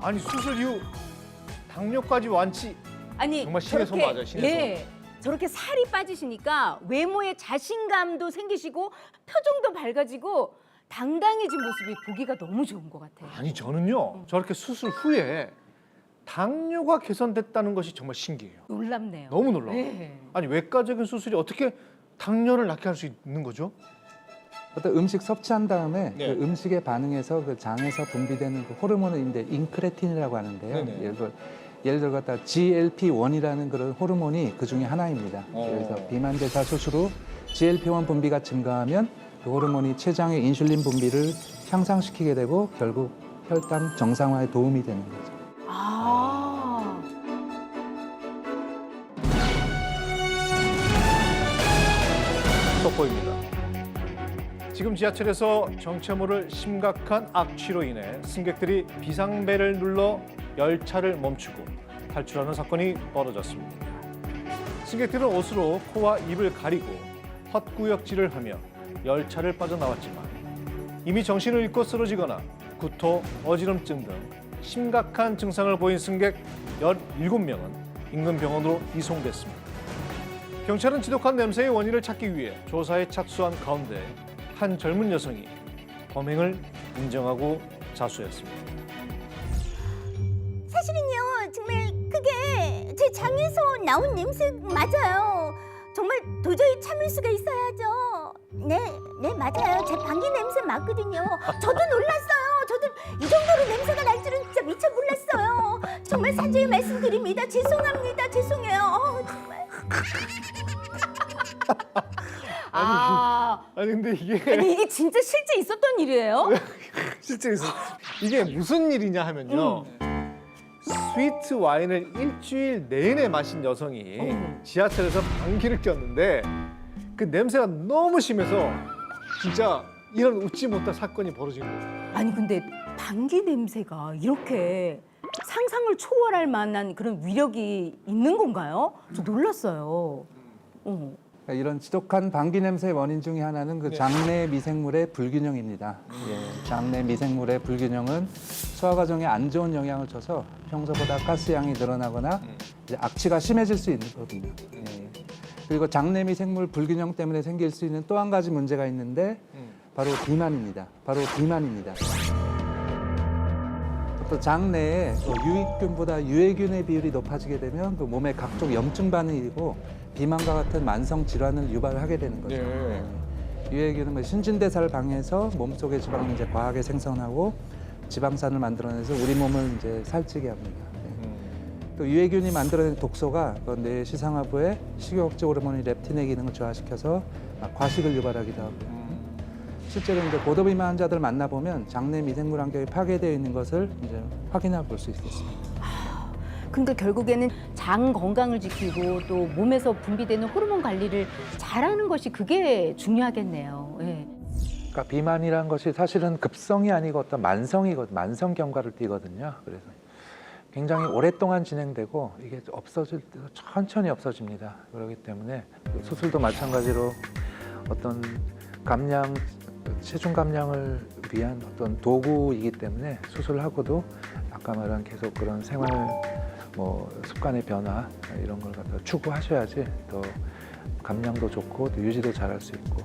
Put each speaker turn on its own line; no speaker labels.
아니 수술 이후 당뇨까지 완치.
아니
정말 신의 손 맞아요, 신의
예, 저렇게 살이 빠지시니까 외모에 자신감도 생기시고 표정도 밝아지고 당당해진 모습이 보기가 너무 좋은 것 같아요.
아니 저는요 저렇게 수술 후에 당뇨가 개선됐다는 것이 정말 신기해요.
놀랍네요.
너무 놀라워요.
예.
아니 외과적인 수술이 어떻게 당뇨를 낫게 할 수 있는 거죠?
어떤 음식 섭취한 다음에
네.
그 음식에 반응해서 그 장에서 분비되는 그 호르몬인데 인크레틴이라고 하는데요.
네네.
예를 들어 갖다 GLP-1이라는 그런 호르몬이 그 중에 하나입니다. 그래서 비만대사 수술 후 GLP-1 분비가 증가하면 그 호르몬이 췌장의 인슐린 분비를 향상시키게 되고 결국 혈당 정상화에 도움이 되는 거죠.
아.
속보입니다. 지금 지하철에서 정체 모를 심각한 악취로 인해 승객들이 비상벨을 눌러 열차를 멈추고 탈출하는 사건이 벌어졌습니다. 승객들은 옷으로 코와 입을 가리고 헛구역질을 하며 열차를 빠져나왔지만 이미 정신을 잃고 쓰러지거나 구토, 어지럼증 등 심각한 증상을 보인 승객 17명은 인근 병원으로 이송됐습니다. 경찰은 지독한 냄새의 원인을 찾기 위해 조사에 착수한 가운데 한 젊은 여성이 범행을 인정하고 자수했습니다.
사실은요, 정말 그게 제 장에서 나온 냄새 맞아요. 정말 도저히 참을 수가 있어야죠. 네, 맞아요. 제 방귀 냄새 맞거든요. 저도 놀랐어요. 저도 이 정도로 냄새가 날 줄은 진짜 미처 몰랐어요. 정말 산중에 말씀드립니다. 죄송합니다. 죄송해요. 정말.
아니
근데 이게
이게 진짜 실제 있었던 일이에요?
실제 이게 무슨 일이냐 하면요. 스위트 와인을 일주일 내내 마신 여성이 지하철에서 방귀를 꼈는데 그 냄새가 너무 심해서 진짜 이런 웃지 못할 사건이 벌어진 거예요.
아니 근데 방귀 냄새가 이렇게 상상을 초월할 만한 그런 위력이 있는 건가요? 저 놀랐어요.
그러니까 이런 지독한 방귀 냄새의 원인 중에 하나는 그 장내 미생물의 불균형입니다. 장내 미생물의 불균형은 소화 과정에 안 좋은 영향을 줘서 평소보다 가스양이 늘어나거나 이제 악취가 심해질 수 있는 거거든요. 그리고 장내 미생물 불균형 때문에 생길 수 있는 또 한 가지 문제가 있는데 바로 비만입니다. 또 장내에 유익균보다 유해균의 비율이 높아지게 되면 그 몸의 각종 염증 반응이 일고 비만과 같은 만성 질환을 유발하게 되는 거죠. 유해균은 뭐 신진대사를 방해해서 몸속의 지방을 이제 과하게 생성하고 지방산을 만들어내서 우리 몸을 이제 살찌게 합니다. 또 유해균이 만들어낸 독소가 뇌 시상하부의 식욕억제 호르몬인 렙틴의 기능을 저하시켜서 과식을 유발하기도 하고요. 실제로 이제 고도비만 환자들 만나보면 장내 미생물 환경이 파괴되어 있는 것을 이제 확인해 볼 수 있겠습니다.
그러니까 결국에는 장 건강을 지키고 또 몸에서 분비되는 호르몬 관리를 잘하는 것이 그게 중요하겠네요. 예.
그러니까 비만이라는 것이 사실은 급성이 아니고 어떤 만성이거든, 만성 경과를 띠거든요. 그래서 굉장히 오랫동안 진행되고 이게 없어질 때 천천히 없어집니다. 그렇기 때문에 수술도 마찬가지로 어떤 감량, 체중 감량을 위한 어떤 도구이기 때문에 수술하고도 아까 말한 계속 그런 생활 습관의 변화 이런 걸 갖다 추구하셔야지 더 감량도 좋고 또 유지도 잘할 수 있고